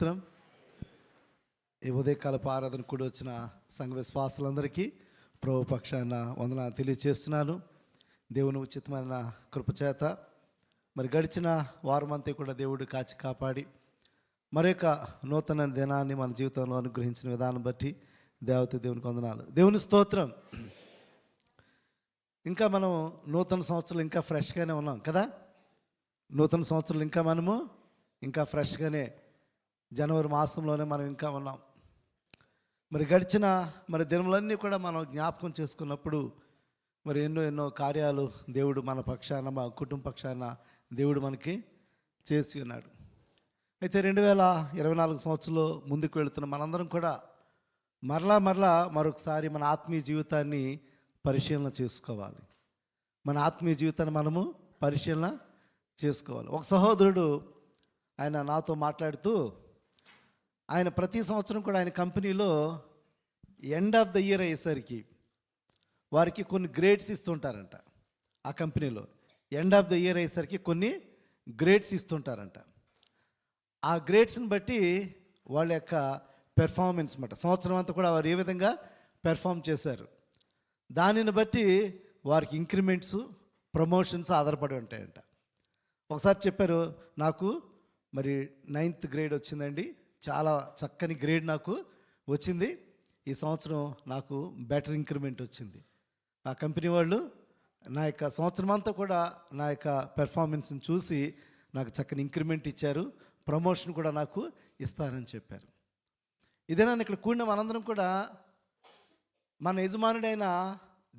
స్తోత్రం. ఈ ఉదయకాలపు ఆరాధన కూడా వచ్చిన సంఘ విశ్వాసులందరికీ ప్రభు పక్షాన వందనాలు తెలియజేస్తున్నాను. దేవుని ఉచితమైన కృపచేత మరి గడిచిన వారమంతా కూడా దేవుడు కాచి కాపాడి మరొక నూతన దినాన్ని మన జీవితంలో అనుగ్రహించిన విధానం బట్టి దేవునికి వందనాలు. దేవుని స్తోత్రం. ఇంకా మనం నూతన సంవత్సరం ఇంకా ఫ్రెష్గానే ఉన్నాం కదా. నూతన సంవత్సరం ఇంకా మనము ఇంకా ఫ్రెష్గానే జనవరి మాసంలోనే మనం ఇంకా ఉన్నాం. మరి గడిచిన దినములన్నీ కూడా మనం జ్ఞాపకం చేసుకున్నప్పుడు మరి ఎన్నో కార్యాలు దేవుడు మన పక్షాన, మా కుటుంబ పక్షాన దేవుడు మనకి చేసి ఉన్నాడు. అయితే 2024 సంవత్సరంలో ముందుకు వెళుతున్న మనందరం కూడా మరలా మరొకసారి మన ఆత్మీయ జీవితాన్ని పరిశీలన చేసుకోవాలి. మన ఆత్మీయ జీవితాన్ని మనము పరిశీలన చేసుకోవాలి. ఒక సహోదరుడు ఆయన నాతో మాట్లాడుతూ, ఆయన ప్రతి సంవత్సరం కూడా ఆయన కంపెనీలో ఎండ్ ఆఫ్ ద ఇయర్ అయ్యేసరికి వారికి కొన్ని గ్రేడ్స్ ఇస్తుంటారంట. ఆ కంపెనీలో ఎండ్ ఆఫ్ ద ఇయర్ అయ్యేసరికి కొన్ని గ్రేడ్స్ ఇస్తుంటారంట. ఆ గ్రేడ్స్ని బట్టి వాళ్ళ యొక్క పెర్ఫార్మెన్స్ అన్నమాట, సంవత్సరం అంతా కూడా వారు ఏ విధంగా పెర్ఫామ్ చేశారు దానిని బట్టి వారికి ఇంక్రిమెంట్స్, ప్రమోషన్స్ ఆధారపడి ఉంటాయంట. ఒకసారి చెప్పారు, నాకు మరి 9th గ్రేడ్ వచ్చిందండి, చాలా చక్కని గ్రేడ్ నాకు వచ్చింది, ఈ సంవత్సరం నాకు బెటర్ ఇంక్రిమెంట్ వచ్చింది. ఆ కంపెనీ వాళ్ళు నా యొక్క సంవత్సరం అంతా కూడా నా యొక్క పెర్ఫార్మెన్స్ని చూసి నాకు చక్కని ఇంక్రిమెంట్ ఇచ్చారు, ప్రమోషన్ కూడా నాకు ఇస్తారని చెప్పారు. ఇదేనా ఇక్కడ కూడిన మనందరం కూడా మన యజమానుడైన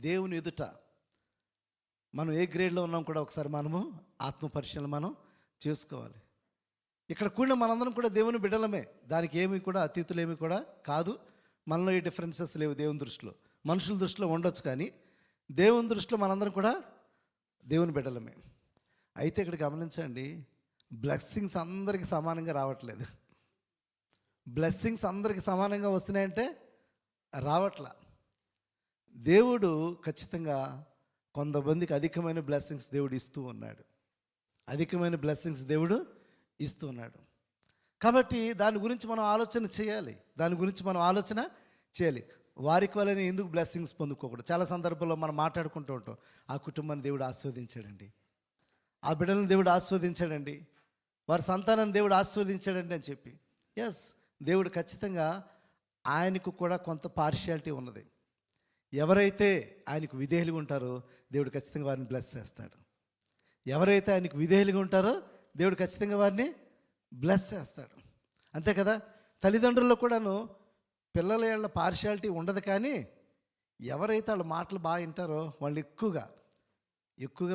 దేవుని ఎదుట మనం ఏ గ్రేడ్లో ఉన్నాం కూడా ఒకసారి మనము ఆత్మ పరిశీలన మనం చేసుకోవాలి. ఇక్కడ కూడిన మనందరం కూడా దేవుని బిడ్డలమే, దానికి ఏమి కూడా అతీతులు ఏమి కూడా కాదు. మనలో ఈ డిఫరెన్సెస్ లేవు దేవుని దృష్టిలో. మనుషుల దృష్టిలో ఉండొచ్చు, కానీ దేవుని దృష్టిలో మనందరం కూడా దేవుని బిడ్డలమే. అయితే ఇక్కడ గమనించండి, బ్లెస్సింగ్స్ అందరికీ సమానంగా రావట్లేదు. బ్లెస్సింగ్స్ అందరికీ సమానంగా వస్తున్నాయంటే రావట్లా. దేవుడు ఖచ్చితంగా కొంతమందికి అధికమైన బ్లెస్సింగ్స్ దేవుడు ఇస్తూ ఉన్నాడు. అధికమైన బ్లెస్సింగ్స్ దేవుడు ఇస్తూ ఉన్నాడు. కాబట్టి దాని గురించి మనం ఆలోచన చేయాలి. వారికి వల్లనే ఎందుకు బ్లెస్సింగ్స్ పొందుకోకూడదు. చాలా సందర్భాల్లో మనం మాట్లాడుకుంటూ ఉంటాం, ఆ కుటుంబాన్ని దేవుడు ఆస్వాదించాడండి, ఆ బిడ్డలను దేవుడు ఆస్వాదించాడండి, వారి సంతానాన్ని దేవుడు ఆస్వాదించాడండి అని చెప్పి. ఎస్, దేవుడు ఖచ్చితంగా ఆయనకు కూడా కొంత పార్షియాలిటీ ఉన్నది. ఎవరైతే ఆయనకు విధేయులుగా ఉంటారో దేవుడు ఖచ్చితంగా వారిని బ్లెస్ చేస్తాడు. ఎవరైతే ఆయనకు విధేయులుగా ఉంటారో దేవుడు ఖచ్చితంగా వారిని బ్లెస్ చేస్తాడు. అంతే కదా. తల్లిదండ్రుల్లో కూడాను పిల్లల ఏళ్ళ పార్షియాలిటీ ఉండదు, కానీ ఎవరైతే వాళ్ళ మాటలు బాగా వింటారో వాళ్ళు ఎక్కువగా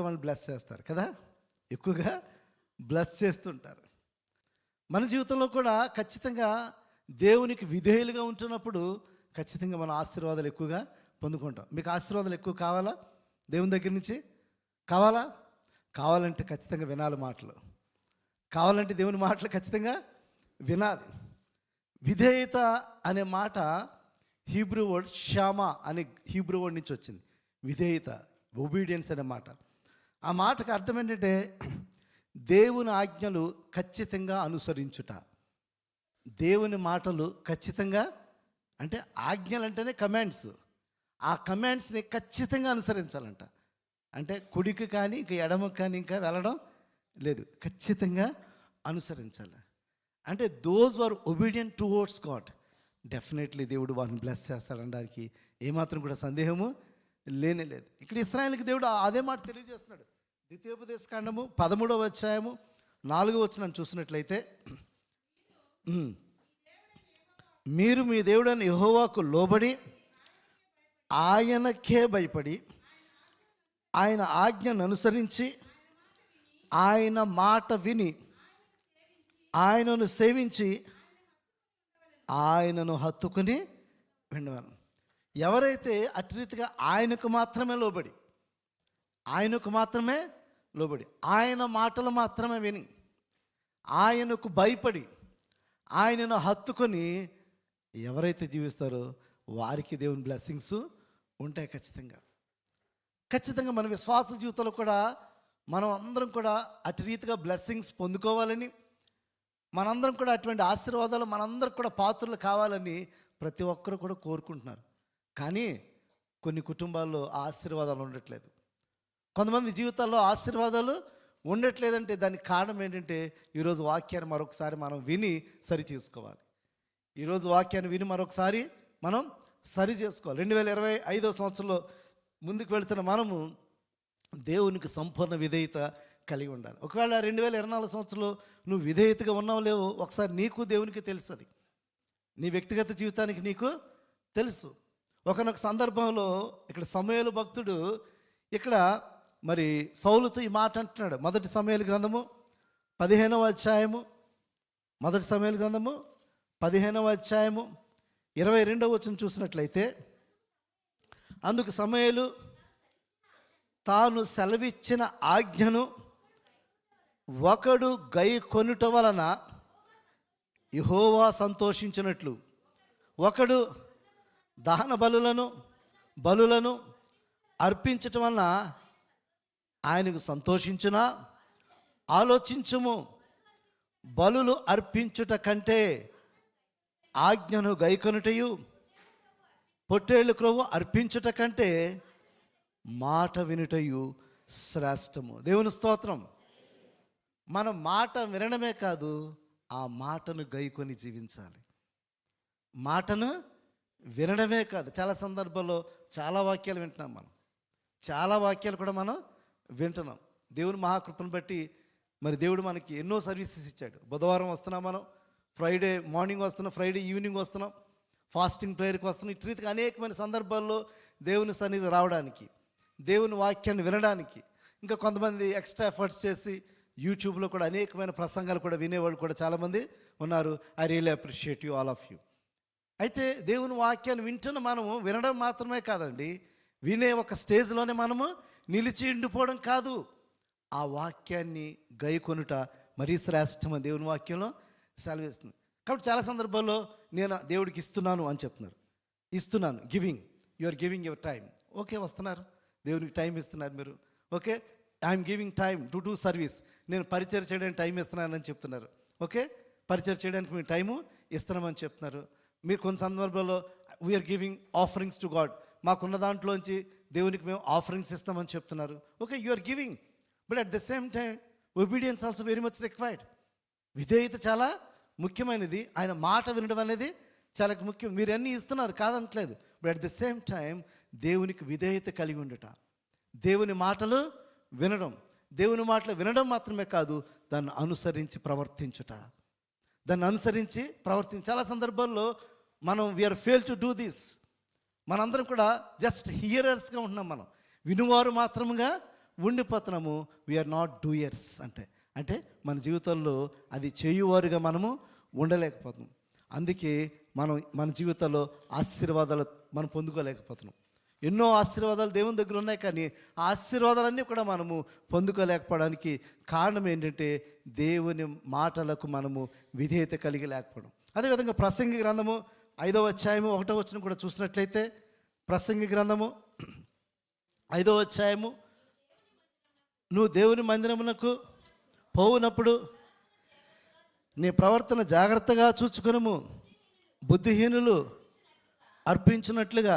వాళ్ళు బ్లెస్ చేస్తారు కదా, ఎక్కువగా బ్లెస్ చేస్తుంటారు. మన జీవితంలో కూడా ఖచ్చితంగా దేవునికి విధేయులుగా ఉంటున్నప్పుడు ఖచ్చితంగా మన ఆశీర్వాదాలు ఎక్కువగా పొందుకుంటాం. మీకు ఆశీర్వాదాలు ఎక్కువ కావాలా? దేవుని దగ్గర నుంచి కావాలంటే ఖచ్చితంగా వినాలి మాటలు. కావాలంటే దేవుని మాటలు ఖచ్చితంగా వినాలి. విధేయత అనే మాట హీబ్రూ వర్డ్ షామా అనే హీబ్రూ వర్డ్ నుంచి వచ్చింది. విధేయత, ఒబీడియన్స్ అనే మాట. ఆ మాటకు అర్థం ఏంటంటే దేవుని ఆజ్ఞలు ఖచ్చితంగా అనుసరించుట. దేవుని మాటలు ఖచ్చితంగా, అంటే ఆజ్ఞలు అంటేనే కమాండ్స్. ఆ కమాండ్స్ని ఖచ్చితంగా అనుసరించాలంట. అంటే కుడికి కానీ ఇంకా ఎడమకి కానీ ఇంకా వెళ్ళడం లేదు, ఖచ్చితంగా అనుసరించాలి. అంటే those are obedient towards God, definitely దేవుడు వారిని బ్లెస్ చేస్తాడనడానికి ఏమాత్రం కూడా సందేహము లేనే లేదు. ఇక్కడ ఇశ్రాయేలుకి దేవుడు అదే మాట తెలియజేస్తున్నాడు. ద్వితీయోపదేశకాండము 13వ అధ్యాయము 4వ వచనం చూసినట్లయితే, మీరు మీ దేవుడైన యెహోవాకు లోబడి ఆయనకే భయపడి ఆయన ఆజ్ఞను అనుసరించి ఆయన మాట విని ఆయనను సేవించి ఆయనను హత్తుకుని విండవాను. ఎవరైతే అట్రీతిగా ఆయనకు మాత్రమే లోబడి ఆయన మాటలు మాత్రమే విని ఆయనకు భయపడి ఆయనను హత్తుకొని ఎవరైతే జీవిస్తారో వారికి దేవుని బ్లెస్సింగ్స్ ఉంటాయి. ఖచ్చితంగా మన విశ్వాస జీవితంలో కూడా మనం అందరం కూడా అటు రీతిగా బ్లెస్సింగ్స్ పొందుకోవాలని, మనందరం కూడా అటువంటి ఆశీర్వాదాలు మనందరికి కూడా పాత్రలు కావాలని ప్రతి ఒక్కరు కూడా కోరుకుంటున్నారు. కానీ కొన్ని కుటుంబాల్లో ఆ ఆశీర్వాదాలు ఉండట్లేదు. కొంతమంది జీవితాల్లో ఆశీర్వాదాలు ఉండట్లేదంటే దానికి కారణం ఏంటంటే ఈరోజు వాక్యాన్ని మరొకసారి మనం విని సరి చేసుకోవాలి. ఈరోజు వాక్యాన్ని విని మరొకసారి మనం సరి చేసుకోవాలి. 2025 సంవత్సరంలో ముందుకు వెళుతున్న మనము దేవునికి సంపూర్ణ విధేయత కలిగి ఉండాలి. ఒకవేళ 2024 సంవత్సరంలో నువ్వు విధేయతగా ఉన్నావు లేవో ఒకసారి నీకు దేవునికి తెలుస్తుంది. నీ వ్యక్తిగత జీవితానికి నీకు తెలుసు. ఒకనొక సందర్భంలో ఇక్కడ సమూయేలు భక్తుడు ఇక్కడ మరి సౌలుతో ఈ మాట అంటున్నాడు. మొదటి సమూయేలు గ్రంథము 15వ అధ్యాయము, మొదటి సమూయేలు గ్రంథము 15వ అధ్యాయము 22వ వచనం చూసినట్లయితే, అందుకు సమూయేలు తాను సెలవిచ్చిన ఆజ్ఞను ఒకడు గైకొనుట వలన యెహోవా సంతోషించినట్లు ఒకడు దహన బలులను అర్పించటం వలన ఆయనకు సంతోషించునా, ఆలోచించుము. బలులు అర్పించుట కంటే ఆజ్ఞను గైకొనుటయు, పొట్టేళ్ళు క్రొవ్వు అర్పించుట కంటే మాట వినుటయు శ్రేష్టము. దేవుని స్తోత్రం. మనం మాట వినడమే కాదు, ఆ మాటను గైకొని జీవించాలి. మాటను వినడమే కాదు, చాలా సందర్భాల్లో చాలా వాక్యాలు వింటున్నాం. చాలా వాక్యాలు కూడా మనం వింటున్నాం. దేవుని మహాకృపను బట్టి మరి దేవుడు మనకి ఎన్నో సర్వీసెస్ ఇచ్చాడు. బుధవారం వస్తున్నాం, మనం ఫ్రైడే మార్నింగ్ వస్తున్నాం, ఫ్రైడే ఈవినింగ్ వస్తున్నాం, ఫాస్టింగ్ ప్రేయర్కి వస్తున్నాం. ఇటు రీతిగా అనేకమైన సందర్భాల్లో దేవుని సన్నిధి రావడానికి, దేవుని వాక్యాన్ని వినడానికి, ఇంకా కొంతమంది ఎక్స్ట్రా ఎఫర్ట్స్ చేసి యూట్యూబ్లో కూడా అనేకమైన ప్రసంగాలు కూడా వినేవాళ్ళు కూడా చాలామంది ఉన్నారు. I really appreciate you, all of you. అయితే దేవుని వాక్యాన్ని వింటున్న మనము వినడం మాత్రమే కాదండి, వినే ఒక స్టేజ్లోనే మనము నిలిచి ఉండిపోవడం కాదు, ఆ వాక్యాన్ని గైకొనుట మరీ శ్రేష్టమని దేవుని వాక్యంలో సెలవిస్తుంది. కాబట్టి చాలా సందర్భాల్లో నేను దేవుడికి ఇస్తున్నాను అని చెప్తున్నారు. ఇస్తున్నాను, giving, you are giving your time. Okay, వస్తున్నారు, దేవునికి టైం ఇస్తున్నారు మీరు. Okay, I'm giving time to do service, నేను పరిచయం చేయడానికి టైం ఇస్తున్నానని చెప్తున్నారు. ఓకే, పరిచయం చేయడానికి మీరు టైము ఇస్తున్నామని చెప్తున్నారు. మీరు కొన్ని సందర్భాల్లో we're giving offerings to god, మాకున్న దాంట్లోంచి దేవునికి మేము ఆఫరింగ్స్ ఇస్తామని చెప్తున్నారు. Okay, you are giving, but at the same time obedience also very much required. విధేయత చాలా ముఖ్యమైనది. ఆయన మాట వినడం అనేది చాలా ముఖ్యం. మీరు అన్నీ ఇస్తున్నారు కాదనట్లేదు, but at the same time దేవునికి విధేయత కలిగి ఉండట, దేవుని మాటలు వినడం, దేవుని మాటలు వినడం మాత్రమే కాదు, దాన్ని అనుసరించి ప్రవర్తించుట, చాలా సందర్భాల్లో మనం we are fail to do this. మనందరం కూడా జస్ట్ హియరర్స్గా ఉంటున్నాం, మనం వినువారు మాత్రముగా ఉండిపోతున్నాము. We are not doers. అంటే మన జీవితంలో అది చేయువారుగా మనము ఉండలేకపోతున్నాం. అందుకే మన జీవితంలో ఆశీర్వాదాలు మనం పొందుకోలేకపోతున్నాం. ఎన్నో ఆశీర్వాదాలు దేవుని దగ్గర ఉన్నాయి, కానీ ఆ ఆశీర్వాదాలన్నీ కూడా మనము పొందుకోలేకపోవడానికి కారణం ఏంటంటే దేవుని మాటలకు మనము విధేయత కలిగి లేకపోవడం. అదేవిధంగా ప్రసంగి గ్రంథము 5వ అధ్యాయము 1వ వచనం కూడా చూసినట్లయితే, ప్రసంగి గ్రంథము 5వ అధ్యాయము, నువ్వు దేవుని మందిరమునకు పోవునప్పుడు నీ ప్రవర్తన జాగ్రత్తగా చూచుకొనుము. బుద్ధిహీనులు అర్పించున్నట్లుగా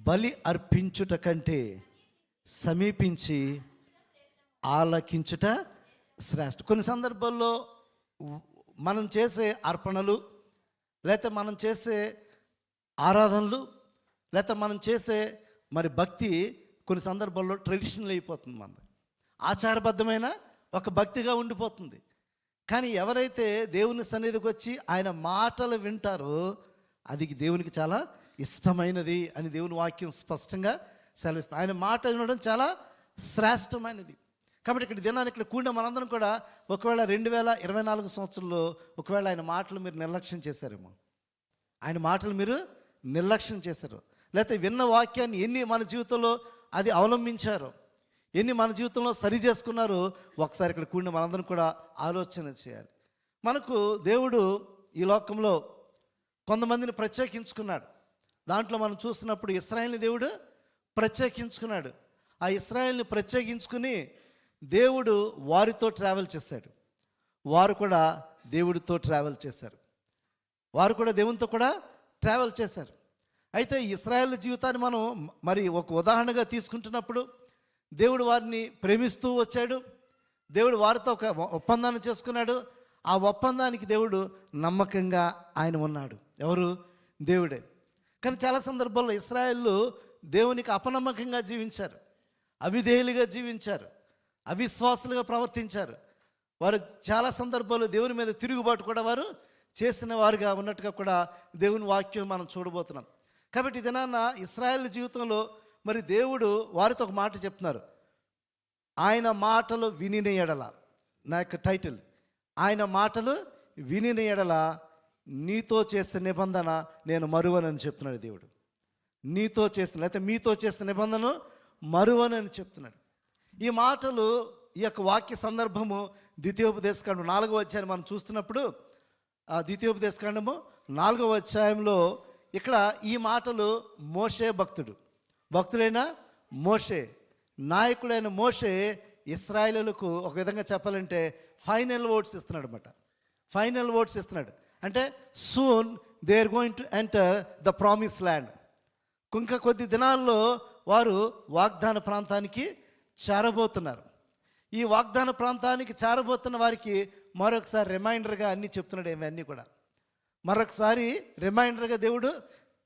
బలి అర్పించుట కంటే సమీపించి ఆలకించుట శ్రేష్ఠ. కొన్ని సందర్భాల్లో మనం చేసే అర్పణలు, లేకపోతే మనం చేసే ఆరాధనలు, లేకపోతే మనం చేసే మరి భక్తి కొన్ని సందర్భాల్లో ట్రెడిషనల్ అయిపోతుంది, మనది ఆచారబద్ధమైన ఒక భక్తిగా ఉండిపోతుంది. కానీ ఎవరైతే దేవుని సన్నిధికి వచ్చి ఆయన మాటలు వింటారో అది దేవునికి చాలా ఇష్టమైనది అని దేవుని వాక్యం స్పష్టంగా సెలవిస్తుంది. ఆయన మాట వినడం చాలా శ్రేష్టమైనది. కాబట్టి ఇక్కడ దినాన్ని ఇక్కడ కూడిన మనందరం కూడా ఒకవేళ 2024 సంవత్సరంలో ఒకవేళ ఆయన మాటలు మీరు నిర్లక్ష్యం చేశారేమో, ఆయన మాటలు మీరు నిర్లక్ష్యం చేశారు, లేకపోతే విన్న వాక్యాన్ని ఎన్ని మన జీవితంలో అది అవలంబించారో, ఎన్ని మన జీవితంలో సరి చేసుకున్నారో ఒకసారి ఇక్కడ కూడిన మనందరం కూడా ఆలోచన చేయాలి. మనకు దేవుడు ఈ లోకంలో కొంతమందిని ప్రత్యేకించుకున్నాడు. దాంట్లో మనం చూసినప్పుడు ఇశ్రాయేలుని దేవుడు ప్రత్యేకించుకున్నాడు. ఆ ఇశ్రాయేలుని ప్రత్యేకించుకుని దేవుడు వారితో ట్రావెల్ చేశాడు. వారు కూడా దేవుడితో ట్రావెల్ చేశారు. వారు కూడా దేవునితో కూడా ట్రావెల్ చేశారు. అయితే ఇశ్రాయేల్ జీవితాన్ని మనం మరి ఒక ఉదాహరణగా తీసుకుంటున్నప్పుడు దేవుడు వారిని ప్రేమిస్తూ వచ్చాడు. దేవుడు వారితో ఒక ఒప్పందాన్ని చేసుకున్నాడు. ఆ ఒప్పందానికి దేవుడు నమ్మకంగా ఆయన ఉన్నాడు. ఎవరు? దేవుడే. కానీ చాలా సందర్భాల్లో ఇశ్రాయేలు దేవునికి అపనమ్మకంగా జీవించారు, అవిధేయులుగా జీవించారు, అవిశ్వాసులుగా ప్రవర్తించారు. వారు చాలా సందర్భాల్లో దేవుని మీద తిరుగుబాటు కూడా వారు చేసిన వారుగా ఉన్నట్టుగా కూడా దేవుని వాక్యం మనం చూడబోతున్నాం. కాబట్టి ఇది నాన్న ఇశ్రాయేల్ జీవితంలో మరి దేవుడు వారితో ఒక మాట చెప్తున్నారు. ఆయన మాటలు వినిన ఎడల, నా యొక్క టైటిల్, ఆయన మాటలు వినిన ఎడల నీతో చేసిన నిబంధన నేను మరువనని చెప్తున్నాడు దేవుడు. నీతో చేసిన, లేకపోతే మీతో చేసిన నిబంధన మరువనని చెప్తున్నాడు. ఈ మాటలు, ఈ యొక్క వాక్య సందర్భము ద్వితీయోపదేశకాండం 4వ అధ్యాయం మనం చూస్తున్నప్పుడు, ఆ ద్వితీయోపదేశకాండము 4వ అధ్యాయంలో ఇక్కడ ఈ మాటలు మోషే భక్తుడైన మోషే, నాయకుడైన మోషే ఇశ్రాయేలులకు ఒక విధంగా చెప్పాలంటే ఫైనల్ వర్డ్స్ ఇస్తున్నాడు అనమాట. ఫైనల్ వర్డ్స్ ఇస్తున్నాడు అంటే soon they are going to enter the promise land. ఇంకా కొద్ది దినాల్లో వారు వాగ్దాన ప్రాంతానికి చేరబోతున్నారు. ఈ వాగ్దాన ప్రాంతానికి చేరబోతున్న వారికి మరొకసారి రిమైండర్గా అన్నీ చెప్తున్నాడు. ఇవన్నీ కూడా మరొకసారి రిమైండర్గా దేవుడు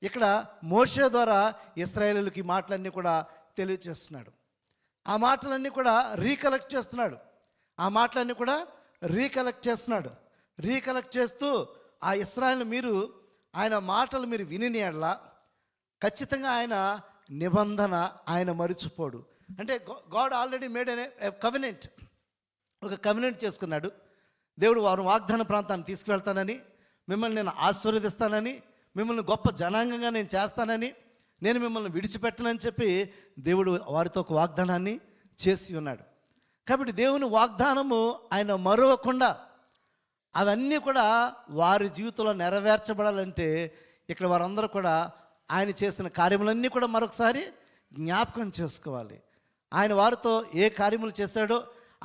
ఇక్కడ మోషే ద్వారా ఇశ్రాయేలుకి మాటలన్నీ కూడా తెలియజేస్తున్నాడు. ఆ మాటలన్నీ కూడా రీకలెక్ట్ చేస్తున్నాడు. రీకలెక్ట్ చేస్తూ ఆ ఇశ్రాయేలు మీరు ఆయన మాటలు మీరు విని ఎడల ఖచ్చితంగా ఆయన నిబంధన ఆయన మరిచిపోడు. అంటే గాడ్ ఆల్రెడీ మేడ్ కవెనెంట్, ఒక కవెనెంట్ చేసుకున్నాడు. దేవుడు వారు వాగ్దాన ప్రాంతాన్ని తీసుకువెళ్తానని, మిమ్మల్ని నేను ఆశీర్వదిస్తానని, మిమ్మల్ని గొప్ప జనాంగంగా నేను చేస్తానని, నేను మిమ్మల్ని విడిచిపెట్టనని చెప్పి దేవుడు వారితో ఒక వాగ్దానాన్ని చేసి ఉన్నాడు. కాబట్టి దేవుని వాగ్దానము ఆయన మరవకుండా అవన్నీ కూడా వారి జీవితంలో నెరవేర్చబడాలంటే ఇక్కడ వారందరూ కూడా ఆయన చేసిన కార్యములన్నీ కూడా మరొకసారి జ్ఞాపకం చేసుకోవాలి. ఆయన వారితో ఏ కార్యములు చేశాడో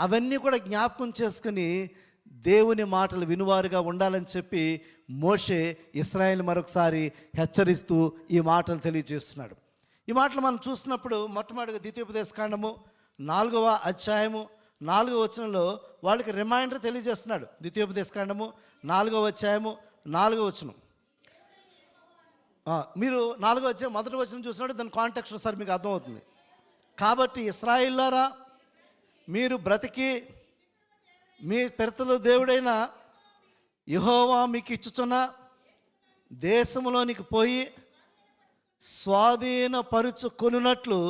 అవన్నీ కూడా జ్ఞాపకం చేసుకుని దేవుని మాటలు వినువారుగా ఉండాలని చెప్పి మోషే ఇశ్రాయేలు మరొకసారి హెచ్చరిస్తూ ఈ మాటలు తెలియజేస్తున్నాడు. ఈ మాటలు మనం చూసినప్పుడు మొట్టమొదటిగా ద్వితీయోపదేశకాండము 4వ అధ్యాయము 4వ వచనంలో వాళ్ళకి రిమైండర్ తెలియజేస్తున్నాడు. ద్వితీయోపదేశకాండము 4వ అధ్యాయము 4వ వచనం. మీరు 4వ అధ్యాయం 1వ వచనం చూసినప్పుడు దాని కాంటెక్స్ట్ ఒకసారి మీకు అర్థమవుతుంది. కాబట్టి ఇశ్రాయేలులారా, మీరు బ్రతికి మీ పితరుల దేవుడైన యెహోవా మీకు ఇచ్చుచున్న దేశములోనికి పోయి స్వాధీనపరుచుకొనున్నట్లు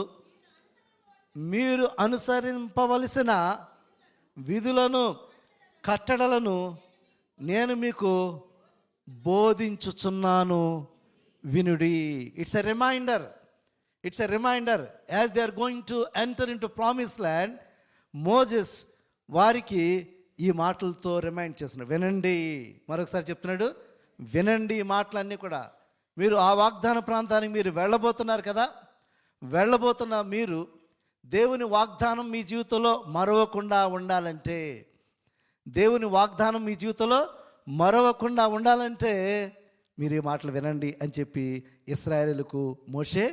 మీరు అనుసరింపవలసిన విధులను కట్టడలను నేను మీకు బోధించుచున్నాను, వినుడి. It's a reminder as they are going to enter into promise land. Moses వారికి ఈ మాటలతో రిమైండ్ చేస్తున్నాడు, వినండి. మరొకసారి చెప్తున్నాడు, వినండి. ఈ మాటలన్నీ కూడా మీరు ఆ వాగ్దాన ప్రాంతానికి మీరు వెళ్ళబోతున్నారు కదా, వెళ్ళబోతున్న మీరు దేవుని వాగ్దానం మీ జీవితంలో మరవకుండా ఉండాలంటే, దేవుని వాగ్దానం మీ జీవితంలో మరవకుండా ఉండాలంటే మీరు ఈ మాటలు వినండి అని చెప్పి ఇశ్రాయేలుకు మోషే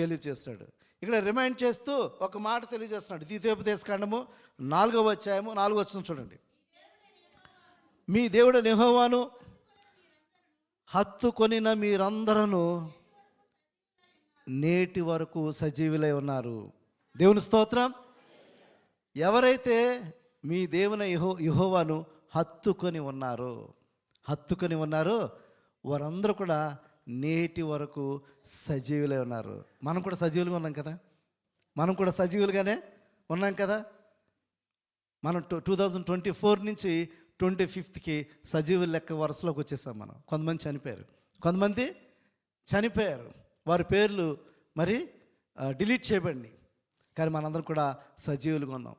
తెలియజేస్తాడు. ఇక్కడ రిమైండ్ చేస్తూ ఒక మాట తెలియజేస్తున్నాడు. ద్వితీయోపదేశకాండము 4వ అధ్యాయము 4వ వచనం చూడండి. మీ దేవుడు యెహోవాను హత్తుకొనిన మీరందరూ నేటి వరకు సజీవులై ఉన్నారు. దేవుని స్తోత్రం. ఎవరైతే మీ దేవుని యెహోవాను హత్తుకొని ఉన్నారో వారందరూ కూడా నేటి వరకు సజీవులై ఉన్నారు. మనం కూడా సజీవులుగా ఉన్నాం కదా, మనం కూడా సజీవులుగానే ఉన్నాం కదా. మనం 2024 నుంచి 25కి సజీవుల లెక్క వరుసలోకి వచ్చేసాం మనం. కొంతమంది చనిపోయారు, వారి పేర్లు మరి డిలీట్ చేయబడినాయి. కానీ మనందరం కూడా సజీవులుగా ఉన్నాం.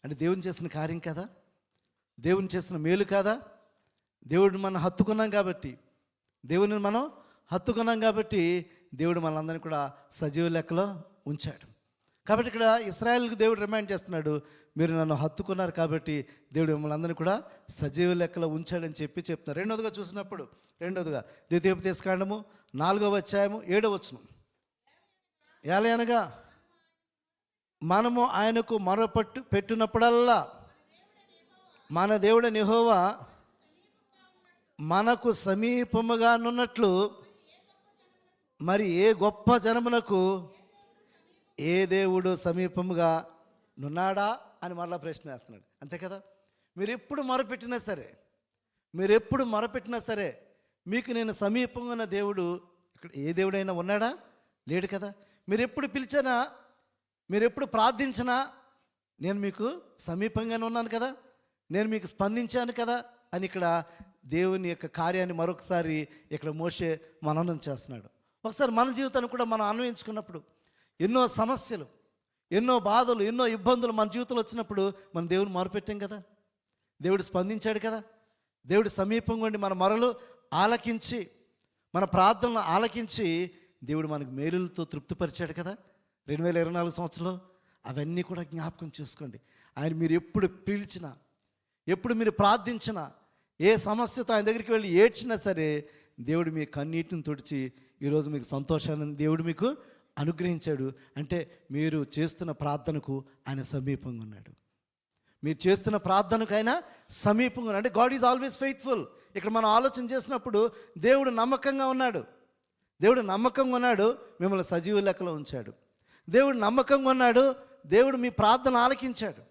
అంటే దేవుని చేసిన కార్యం కదా, దేవుని చేసిన మేలు కాదా? దేవుడిని మనం హత్తుకున్నాం కాబట్టి దేవుడు మనందరినీ కూడా సజీవ లెక్కలో ఉంచాడు. కాబట్టి ఇక్కడ ఇశ్రాయేలుకు దేవుడు రిమైండ్ చేస్తున్నాడు, మీరు నన్ను హత్తుకున్నారు కాబట్టి దేవుడు మిమ్మల్ని అందరినీ కూడా సజీవ లెక్కలో ఉంచాడని చెప్పి చెప్తున్నారు. రెండోదిగా చూసినప్పుడు ద్వితీయోపదేశకాండము 4వ అధ్యాయము 7వ వచనం, ఏలయనగా మనము ఆయనకు పెట్టినప్పుడల్లా మన దేవుడైన యెహోవా మనకు సమీపముగా నున్నట్లు మరి ఏ గొప్ప జనమునకు ఏ దేవుడు సమీపముగా నున్నాడా అని మరలా ప్రశ్న వేస్తున్నాడు. అంతే కదా, మీరు ఎప్పుడు మొరపెట్టినా సరే మీకు నేను సమీపంగా ఉన్న దేవుడు ఇక్కడ ఏ దేవుడైనా ఉన్నాడా? లేడు కదా. మీరు ఎప్పుడు పిలిచినా, మీరు ఎప్పుడు ప్రార్థించినా నేను మీకు సమీపంగానే ఉన్నాను కదా, నేను మీకు స్పందించాను కదా అని ఇక్కడ దేవుని యొక్క కార్యాన్ని మరొకసారి ఇక్కడ మోషే మననం చేస్తున్నాడు. ఒకసారి మన జీవితాన్ని కూడా మనం అన్వయించుకున్నప్పుడు ఎన్నో సమస్యలు, ఎన్నో బాధలు, ఎన్నో ఇబ్బందులు మన జీవితంలో వచ్చినప్పుడు మనం దేవుని మొరపెట్టాం కదా, దేవుడు స్పందించాడు కదా, దేవుడు సమీపంగా ఉండి మన మొరలు ఆలకించి, మన ప్రార్థనలు ఆలకించి దేవుడు మనకు మేలులతో తృప్తిపరిచాడు కదా 2024 సంవత్సరంలో. అవన్నీ కూడా జ్ఞాపకం చేసుకోండి. ఆయన మీరు ఎప్పుడు పిలిచినా, ఎప్పుడు మీరు ప్రార్థించినా, ఏ సమస్యతో ఆయన దగ్గరికి వెళ్ళి ఏడ్చినా సరే దేవుడు మీ కన్నీటిని తుడిచి ఈరోజు మీకు సంతోషాన్ని దేవుడు మీకు అనుగ్రహించాడు. అంటే మీరు చేస్తున్న ప్రార్థనకు ఆయన సమీపంగా ఉన్నాడు. మీరు చేస్తున్న ప్రార్థనకు ఆయన సమీపంగా ఉన్నాడు. అంటే గాడ్ ఈజ్ ఆల్వేస్ ఫెయిత్ఫుల్. ఇక్కడ మనం ఆలోచన చేసినప్పుడు దేవుడు నమ్మకంగా ఉన్నాడు. దేవుడు నమ్మకంగా ఉన్నాడు, మిమ్మల్ని సజీవ లెక్కలో ఉంచాడు. దేవుడు నమ్మకంగా ఉన్నాడు, దేవుడు మీ ప్రార్థన ఆలకించాడు.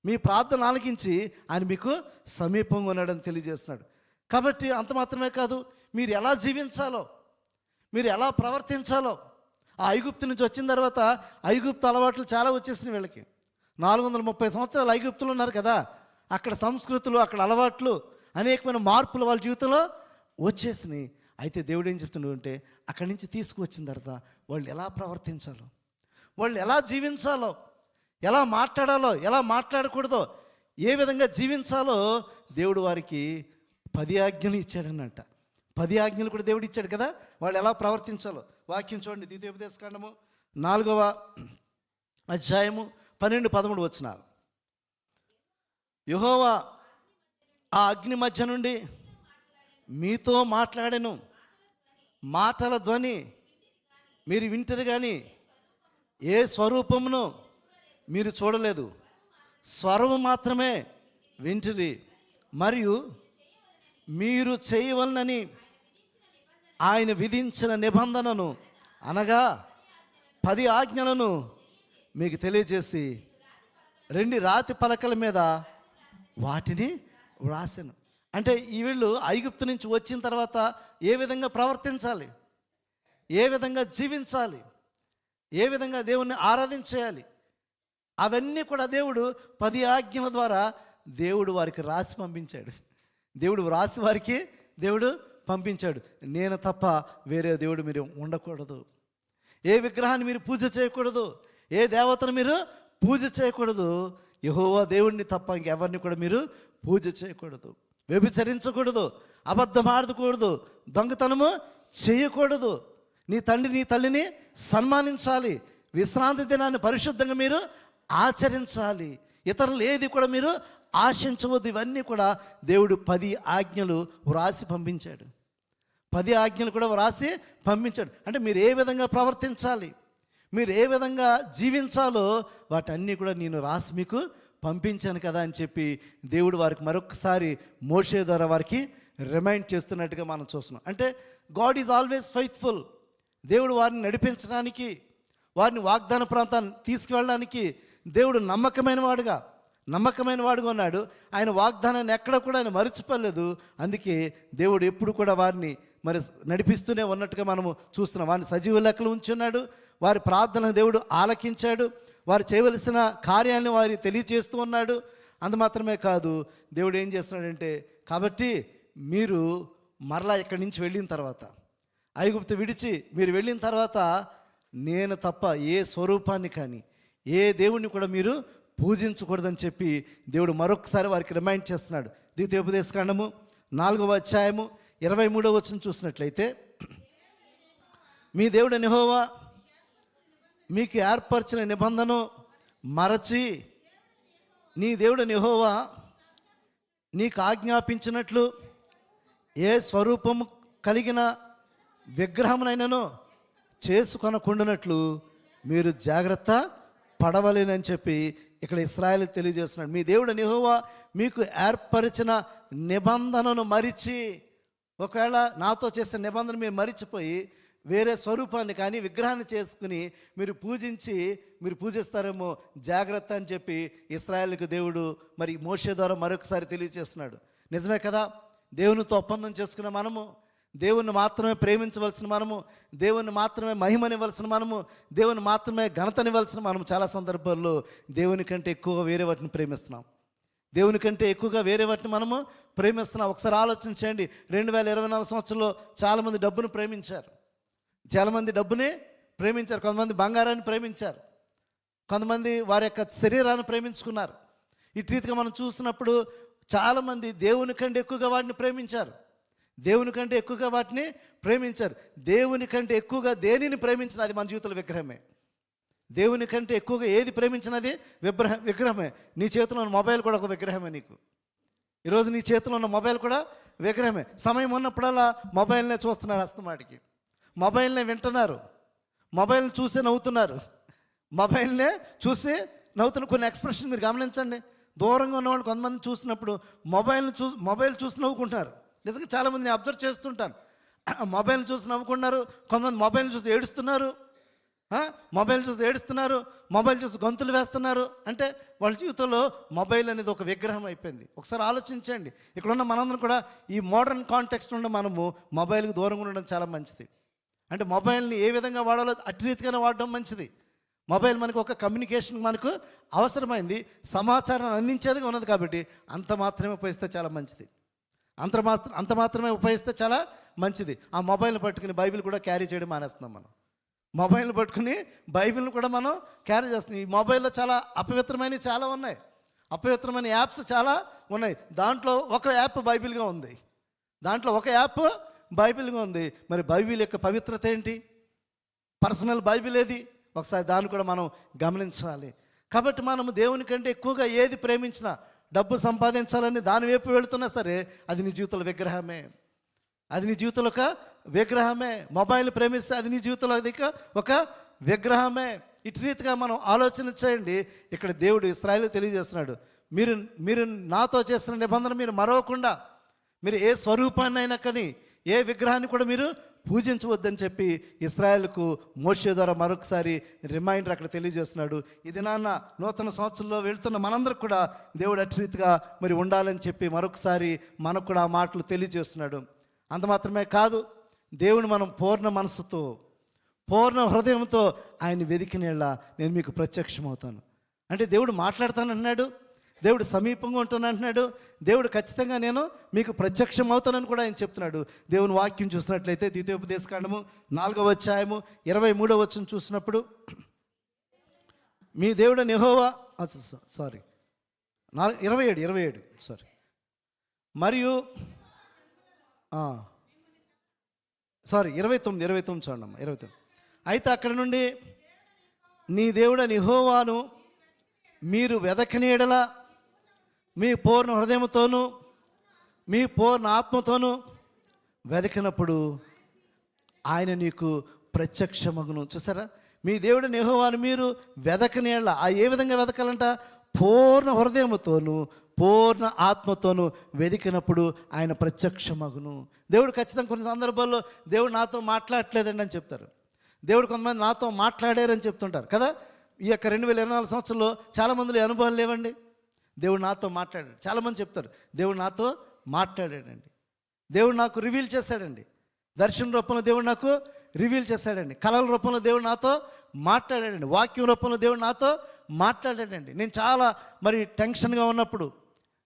మీ ప్రార్థన ఆలకించి ఆయన మీకు సమీపంగా ఉన్నాడని తెలియజేస్తున్నాడు. కాబట్టి అంత మాత్రమే కాదు, మీరు ఎలా జీవించాలో, మీరు ఎలా ప్రవర్తించాలో. ఆ ఐగుప్తు నుంచి వచ్చిన తర్వాత ఐగుప్తు అలవాట్లు చాలా వచ్చేసినాయి వీళ్ళకి. 430 సంవత్సరాలు ఐగుప్తులు ఉన్నారు కదా, అక్కడ సంస్కృతులు, అక్కడ అలవాట్లు, అనేకమైన మార్పులు వాళ్ళ జీవితంలో వచ్చేసినాయి. అయితే దేవుడు ఏం చెప్తున్నాడు అంటే, అక్కడి నుంచి తీసుకువచ్చిన తర్వాత వాళ్ళు ఎలా ప్రవర్తించాలో, వాళ్ళు ఎలా జీవించాలో, ఎలా మాట్లాడాలో, ఎలా మాట్లాడకూడదో, ఏ విధంగా జీవించాలో దేవుడు వారికి 10 ఆజ్ఞలు ఇచ్చాడన్నట్ట. 10 ఆజ్ఞలు కూడా దేవుడు ఇచ్చాడు కదా, వాళ్ళు ఎలా ప్రవర్తించాలో. వాక్యం చూడండి, ద్వితీయోపదేశకాండము 4వ అధ్యాయము 12-13 వచనాలు. యెహోవా ఆ అగ్ని మధ్య నుండి మీతో మాట్లాడెను, మాటల ధ్వని మీరు వింటారు కానీ ఏ స్వరూపమును మీరు చూడలేదు, స్వరము మాత్రమే వింటిరి. మరియు మీరు చేయవలనని ఆయన విధించిన నిబంధనను, అనగా 10 ఆజ్ఞలను మీకు తెలియజేసి 2 రాతి పలకల మీద వాటిని వ్రాసెను. అంటే ఈ వీళ్ళు ఐగుప్తు నుంచి వచ్చిన తర్వాత ఏ విధంగా ప్రవర్తించాలి, ఏ విధంగా జీవించాలి, ఏ విధంగా దేవుణ్ణి ఆరాధించేయాలి, అవన్నీ కూడా దేవుడు 10 ఆజ్ఞల ద్వారా దేవుడు వారికి రాసి పంపించాడు. దేవుడు వ్రాసి వారికి దేవుడు పంపించాడు. నేను తప్ప వేరే దేవుడు మీరు ఉండకూడదు, ఏ విగ్రహాన్ని మీరు పూజ చేయకూడదు, ఏ దేవతను మీరు పూజ చేయకూడదు, యెహోవా దేవుడిని తప్ప ఇంకెవరిని కూడా మీరు పూజ చేయకూడదు, వ్యభిచరించకూడదు, అబద్ధం ఆడకూడదు, దొంగతనము చేయకూడదు, నీ తండ్రి నీ తల్లిని సన్మానించాలి, విశ్రాంతి దినాన్ని పరిశుద్ధంగా మీరు ఆచరించాలి, ఇతరులు ఏది కూడా మీరు ఆశించవద్దు. ఇవన్నీ కూడా దేవుడు 10 ఆజ్ఞలు వ్రాసి పంపించాడు. 10 ఆజ్ఞలు కూడా వ్రాసి పంపించాడు. అంటే మీరు ఏ విధంగా ప్రవర్తించాలి, మీరు ఏ విధంగా జీవించాలో వాటన్నీ కూడా నేను రాసి మీకు పంపించాను కదా అని చెప్పి దేవుడు వారికి మరొకసారి మోషే ద్వారా వారికి రిమైండ్ చేస్తున్నట్టుగా మనం చూస్తున్నాం. అంటే గాడ్ ఈజ్ ఆల్వేస్ ఫెయిత్ఫుల్. దేవుడు వారిని నడిపించడానికి, వారిని వాగ్దాన ప్రాంతాన్ని తీసుకువెళ్ళడానికి దేవుడు నమ్మకమైన వాడుగా ఉన్నాడు. ఆయన వాగ్దానాన్ని ఎక్కడ కూడా ఆయన మర్చిపోలేదు. అందుకే దేవుడు ఎప్పుడు కూడా వారిని మరి నడిపిస్తూనే ఉన్నట్టుగా మనము చూస్తున్నాం. వారిని సజీవ లెక్కలు ఉంచున్నాడు, వారి ప్రార్థన దేవుడు ఆలకించాడు, వారు చేయవలసిన కార్యాలను వారికి తెలియచేస్తూ ఉన్నాడు. అంత మాత్రమే కాదు, దేవుడు ఏం చేస్తున్నాడంటే, కాబట్టి మీరు మరలా ఇక్కడి నుంచి వెళ్ళిన తర్వాత, ఐగుప్తు విడిచి మీరు వెళ్ళిన తర్వాత నేను తప్ప ఏ స్వరూపాన్ని కానీ ఏ దేవుణ్ణి కూడా మీరు పూజించకూడదని చెప్పి దేవుడు మరొకసారి వారికి రిమైండ్ చేస్తున్నాడు. ద్వితీయోపదేశకాండము 4వ అధ్యాయము 23వ వచనం చూసినట్లయితే, మీ దేవుడైన యెహోవా మీకు ఏర్పరిచిన నిబంధన మరచి నీ దేవుడు యెహోవా నీకు ఆజ్ఞాపించినట్లు ఏ స్వరూపము కలిగిన విగ్రహమునైనను చేసుకొనకుండానట్లు మీరు జాగ్రత్త పడవలేనని చెప్పి ఇక్కడ ఇశ్రాయేలు తెలియజేస్తున్నాడు. మీ దేవుడు యెహోవా మీకు ఏర్పరిచిన నిబంధనను మరిచి, ఒకవేళ నాతో చేసిన నిబంధన మీరు మరిచిపోయి వేరే స్వరూపాన్ని కానీ విగ్రహాన్ని చేసుకుని మీరు పూజిస్తారేమో జాగ్రత్త అని చెప్పి ఇశ్రాయేలుకు దేవుడు మరి మోషే ద్వారా మరొకసారి తెలియజేస్తున్నాడు. నిజమే కదా, దేవునితో ఒప్పందం చేసుకున్న మనము, దేవుణ్ణి మాత్రమే ప్రేమించవలసిన మనము, దేవుణ్ణి మాత్రమే మహిమనివ్వాల్సిన మనము, దేవుని మాత్రమే ఘనతనివ్వాల్సిన మనము చాలా సందర్భాల్లో దేవుని కంటే ఎక్కువగా వేరే వాటిని ప్రేమిస్తున్నాం. దేవుని కంటే ఎక్కువగా వేరే వాటిని మనము ప్రేమిస్తున్నాం. ఒకసారి ఆలోచించండి. 2024 సంవత్సరంలో చాలామంది డబ్బును ప్రేమించారు, చాలామంది డబ్బుని ప్రేమించారు, కొంతమంది బంగారాన్ని ప్రేమించారు, కొంతమంది వారి యొక్క శరీరాన్ని ప్రేమించుకున్నారు. ఇటు రీతిగా మనం చూసినప్పుడు చాలామంది దేవుని కంటే ఎక్కువగా వాటిని ప్రేమించారు, దేవుని కంటే ఎక్కువగా వాటిని ప్రేమించారు. దేవుని కంటే ఎక్కువగా దేనిని ప్రేమించిన అది మన జీవితంలో విగ్రహమే. దేవుని కంటే ఎక్కువగా ఏది ప్రేమించినది విగ్రహమే. నీ చేతిలో ఉన్న మొబైల్ కూడా ఒక విగ్రహమే. నీకు ఈరోజు నీ చేతిలో ఉన్న మొబైల్ కూడా విగ్రహమే. సమయం ఉన్నప్పుడల్లా మొబైల్నే చూస్తున్నారు, హస్తమాటికి మొబైల్నే వింటున్నారు, మొబైల్ని చూసే నవ్వుతున్నారు, మొబైల్నే చూసి నవ్వుతున్నారు. కొన్ని ఎక్స్ప్రెషన్ మీరు గమనించండి. దూరంగా ఉన్నవాళ్ళు కొంతమంది చూసినప్పుడు మొబైల్ చూసి నవ్వుకుంటున్నారు. నిజంగా చాలామంది నేను అబ్జర్వ్ చేస్తుంటాను. మొబైల్ చూసి నవ్వుకుంటున్నారు, కొంతమంది మొబైల్ చూసి ఏడుస్తున్నారు, మొబైల్ చూసి గొంతులు వేస్తున్నారు. అంటే వాళ్ళ జీవితంలో మొబైల్ అనేది ఒక విగ్రహం అయిపోయింది. ఒకసారి ఆలోచించండి. ఇక్కడ ఉన్న మనందరం కూడా ఈ మోడర్న్ కాంటెక్స్ట్ నుండి మనము మొబైల్కి దూరంగా ఉండడం చాలా మంచిది. అంటే మొబైల్ని ఏ విధంగా వాడాలో అట్టి రీతిగానే వాడడం మంచిది. మొబైల్ మనకు ఒక కమ్యూనికేషన్ మనకు అవసరమైంది, సమాచారాన్ని అందించేదిగా ఉన్నది కాబట్టి అంత మాత్రమే ఉపయోగిస్తే చాలా మంచిది. అంత మాత్రమే ఉపయోగిస్తే చాలా మంచిది. ఆ మొబైల్ని పట్టుకుని బైబిల్ కూడా క్యారీ చేయడం మానేస్తున్నాం. మనం మొబైల్ని పట్టుకుని బైబిల్ని కూడా మనం క్యారీ చేస్తున్నాం. ఈ మొబైల్లో చాలా అపవిత్రమైనవి చాలా ఉన్నాయి, అపవిత్రమైన యాప్స్ చాలా ఉన్నాయి. దాంట్లో ఒక యాప్ బైబిల్గా ఉంది, మరి బైబిల్ యొక్క పవిత్రత ఏంటి? పర్సనల్ బైబిల్ ఏది? ఒకసారి దాన్ని కూడా మనం గమనించాలి. కాబట్టి మనము దేవుని కంటే ఎక్కువగా ఏది ప్రేమించినా, డబ్బు సంపాదించాలని దాని వైపు వెళుతున్నా సరే అది నీ జీవితంలో విగ్రహమే, అది నీ జీవితంలో ఒక విగ్రహమే. మొబైల్ ప్రేమిస్తే అది నీ జీవితంలో అది ఒక విగ్రహమే. ఇటు రీతిగా మనం ఆలోచన చేయండి. ఇక్కడ దేవుడు ఇశ్రాయేలు తెలియజేస్తున్నాడు, మీరు నాతో చేసిన నిబంధన మీరు మరవకుండా, మీరు ఏ స్వరూపాన్ని అయినా కానీ ఏ విగ్రహాన్ని కూడా మీరు పూజించవద్దని చెప్పి ఇశ్రాయేలుకు మోషే ద్వారా మరొకసారి రిమైండర్ అక్కడ తెలియజేస్తున్నాడు. ఇది నాన్న నూతన సంవత్సరంలో వెళ్తున్న మనందరికి కూడా దేవుడు అట్టి రీతిగా మరి ఉండాలని చెప్పి మరొకసారి మనకు కూడా ఆ మాటలు తెలియజేస్తున్నాడు. అంత మాత్రమే కాదు, దేవుని మనం పూర్ణ మనసుతో పూర్ణ హృదయంతో ఆయన వెదికినేళ్ళ నేను మీకు ప్రత్యక్షమవుతాను అంటే దేవుడు మాట్లాడతానంటున్నాడు, దేవుడు సమీపంగా ఉంటానంటున్నాడు, దేవుడు ఖచ్చితంగా నేను మీకు ప్రత్యక్షం అవుతానని కూడా ఆయన చెప్తున్నాడు. దేవుని వాక్యం చూసినట్లయితే ద్వితీయోపదేశకాండము 4వ అధ్యాయము 23వ వచనం చూసినప్పుడు, మీ దేవుడు యెహోవా 27 మరియు 29 చూడమ్మా 29. అయితే అక్కడ నుండి నీ దేవుడైన యెహోవాను మీరు వెదకనీయడల మీ పూర్ణ హృదయముతోనూ మీ పూర్ణ ఆత్మతోనూ వెదకినప్పుడు ఆయన నీకు ప్రత్యక్షమగును. చూసారా, మీ దేవుడైన యెహోవాను మీరు వెదకనీయడల, ఏ విధంగా వెదకాలంట? పూర్ణ హృదయముతోనూ పూర్ణ ఆత్మతోనూ వెదికినప్పుడు ఆయన ప్రత్యక్షమగును. దేవుడు ఖచ్చితంగా కొన్ని సందర్భాల్లో దేవుడు నాతో మాట్లాడట్లేదండి అని చెప్తారు, దేవుడు కొంతమంది నాతో మాట్లాడారని చెప్తుంటారు కదా. ఈ యొక్క 2024 సంవత్సరంలో చాలామందిలో అనుభవాలు లేవండి. దేవుడు నాతో మాట్లాడాడు, చాలామంది చెప్తారు దేవుడు నాతో మాట్లాడాడండి, దేవుడు నాకు రివీల్ చేశాడండి, దర్శన రూపంలో దేవుడు నాకు రివీల్ చేశాడండి, కళల రూపంలో దేవుడు నాతో మాట్లాడాడండి, వాక్యం రూపంలో దేవుడు నాతో మాట్లాడాడండి. నేను చాలా మరి టెన్షన్గా ఉన్నప్పుడు,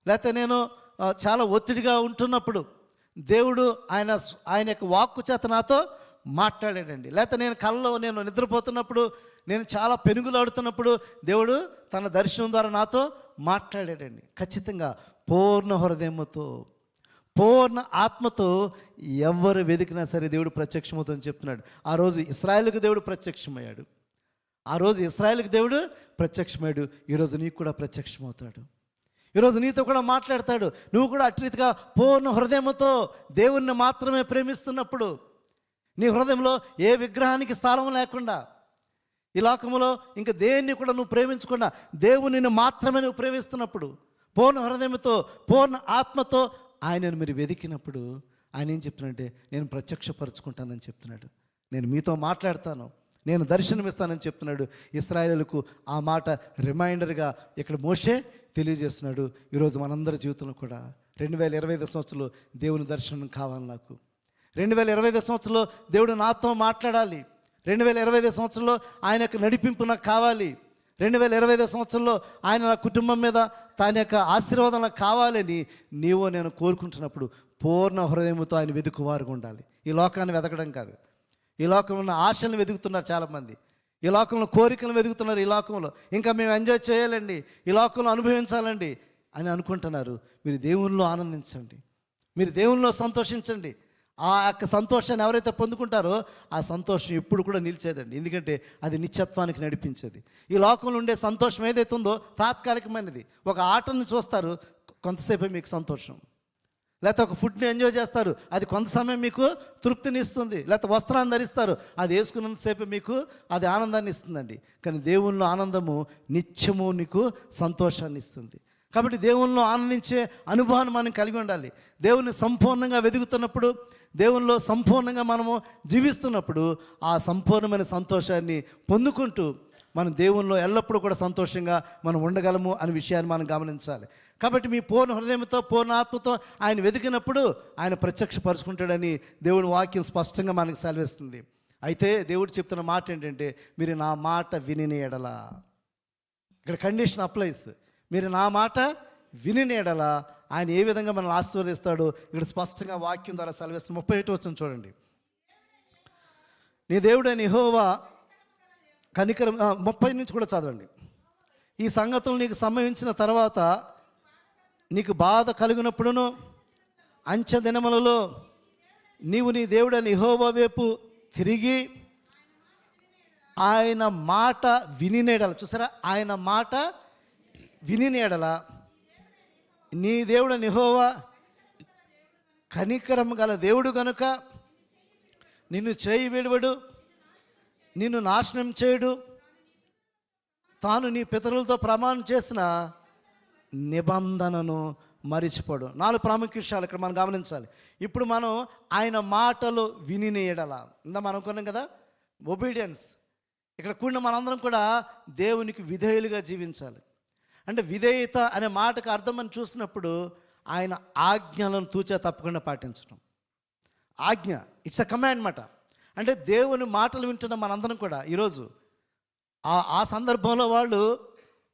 లేకపోతే నేను చాలా ఒత్తిడిగా ఉంటున్నప్పుడు దేవుడు ఆయన యొక్క వాక్కు చేత నాతో మాట్లాడాడండి. లేకపోతే నేను కళ్ళలో నేను నిద్రపోతున్నప్పుడు, నేను చాలా పెనుగులాడుతున్నప్పుడు దేవుడు తన దర్శనం ద్వారా నాతో మాట్లాడాడండి. ఖచ్చితంగా పూర్ణ హృదయముతో పూర్ణ ఆత్మతో ఎవరు వెతికినా సరే దేవుడు ప్రత్యక్షమవుతుందని చెప్తున్నాడు. ఆ రోజు ఇశ్రాయేలుకు దేవుడు ప్రత్యక్షమయ్యాడు, ఆ రోజు ఇశ్రాయేలుకి దేవుడు ప్రత్యక్షమయ్యాడు, ఈరోజు నీకు కూడా ప్రత్యక్షమవుతాడు. ఈరోజు నీతో కూడా మాట్లాడతాడు. నువ్వు కూడా అట్రీతిగా పూర్ణ హృదయంతో దేవుణ్ణి మాత్రమే ప్రేమిస్తున్నప్పుడు, నీ హృదయంలో ఏ విగ్రహానికి స్థానం లేకుండా, ఈ లోకంలో ఇంకా దేన్ని కూడా నువ్వు ప్రేమించకుండా దేవునిని మాత్రమే నువ్వు ప్రేమిస్తున్నప్పుడు, పూర్ణ హృదయంతో పూర్ణ ఆత్మతో ఆయనను మీరు వెతికినప్పుడు ఆయన ఏం చెప్తున్నాడంటే, నేను ప్రత్యక్షపరుచుకుంటానని చెప్తున్నాడు. నేను మీతో మాట్లాడతాను, నేను దర్శనమిస్తానని చెప్తున్నాడు. ఇశ్రాయేలుకు ఆ మాట రిమైండర్గా ఇక్కడ మోషే తెలియజేస్తున్నాడు. ఈరోజు మనందరి జీవితంలో కూడా 2025 సంవత్సరంలో దేవుని దర్శనం కావాలి. నాకు 2025 సంవత్సరంలో దేవుడు నాతో మాట్లాడాలి. 2025 సంవత్సరంలో ఆయన యొక్క నడిపింపు నాకు కావాలి. 2025 సంవత్సరంలో ఆయన నా కుటుంబం మీద తన యొక్క ఆశీర్వాదం నాకు కావాలని నీవో నేను కోరుకుంటున్నప్పుడు పూర్ణ హృదయంతో ఆయన వెతుకువారుగా ఉండాలి. ఈ లోకాన్ని వెతకడం కాదు, ఈ లోకంలో ఉన్న ఆశలను వెతుకుతున్నారు చాలామంది, ఈ లోకంలో కోరికలను వెతుకుతున్నారు. ఈ లోకంలో ఇంకా మేము ఎంజాయ్ చేయాలండి, ఈ లోకంలో అనుభవించాలండి అని అనుకుంటున్నారు. మీరు దేవునిలో ఆనందించండి, మీరు దేవునిలో సంతోషించండి. ఆ యొక్క సంతోషాన్ని ఎవరైతే పొందుకుంటారో ఆ సంతోషం ఎప్పుడు కూడా నిలిచేదండి. ఎందుకంటే అది నిత్యత్వానికి నడిపించేది. ఈ లోకంలో ఉండే సంతోషం ఏదైతే ఉందో తాత్కాలికమైనది. ఒక ఆటను చూస్తారు, కొంతసేపే మీకు సంతోషం. లేకపోతే ఒక ఫుడ్ని ఎంజాయ్ చేస్తారు, అది కొంత సమయం మీకు తృప్తిని ఇస్తుంది. లేకపోతే వస్త్రాన్ని ధరిస్తారు, అది వేసుకున్నంతసేపు మీకు అది ఆనందాన్ని ఇస్తుందండి. కానీ దేవునిలో ఆనందము నిత్యము నీకు సంతోషాన్ని ఇస్తుంది. కాబట్టి దేవునిలో ఆనందించే అనుభవాన్ని మనం కలిగి ఉండాలి. దేవుని సంపూర్ణంగా వెతుకుతున్నప్పుడు, దేవునిలో సంపూర్ణంగా మనము జీవిస్తున్నప్పుడు ఆ సంపూర్ణమైన సంతోషాన్ని పొందుకుంటూ మనం దేవునిలో ఎల్లప్పుడూ కూడా సంతోషంగా మనం ఉండగలము అనే విషయాన్ని మనం గమనించాలి. కాబట్టి మీ పూర్ణ హృదయంతో పూర్ణ ఆత్మతో ఆయన వెతికినప్పుడు ఆయన ప్రత్యక్షపరుచుకుంటాడని దేవుని వాక్యం స్పష్టంగా మనకు సెలవిస్తుంది. అయితే దేవుడు చెప్తున్న మాట ఏంటంటే, మీరు నా మాట విని ఎడల, ఇక్కడ కండిషన్ అప్లైస్. మీరు నా మాట విని ఎడల ఆయన ఏ విధంగా మనల్ని ఆశీర్వదిస్తాడో ఇక్కడ స్పష్టంగా వాక్యం ద్వారా సెలవిస్తుంది. 31 వచనం చూడండి. నీ దేవుడైన యెహోవా కనికరం, 30 నుంచి కూడా చదవండి. ఈ సంగతులు నీకు సంభవించిన తర్వాత నీకు బాధ కలిగినప్పుడును అంచె దినములలో నీవు నీ దేవుడైన యెహోవా వైపు తిరిగి ఆయన మాట వినినేడల, చూసారా, ఆయన మాట వినినేడల నీ దేవుడైన యెహోవా కనికరం గల దేవుడు గనుక నిన్ను చేయి విడువడు, నిన్ను నాశనం చేయడు, తాను నీ పితరులతో ప్రమాణం చేసిన నిబంధనను మరిచిపోడు. 4 ప్రాముఖ్య విషయాలు ఇక్కడ మనం గమనించాలి. ఇప్పుడు మనం ఆయన మాటలు విని ఎడల, ఇందా మనం అనుకున్నాం కదా, ఒబీడియన్స్. ఇక్కడ కూడిన మనందరం కూడా దేవునికి విధేయులుగా జీవించాలి. అంటే విధేయత అనే మాటకు అర్థం అని చూసినప్పుడు ఆయన ఆజ్ఞలను తూచా తప్పకుండా పాటించడం. ఆజ్ఞ, ఇట్స్ అ కమాండ్ మాట. అంటే దేవుని మాటలు వింటున్న మనందరం కూడా ఈరోజు ఆ సందర్భంలో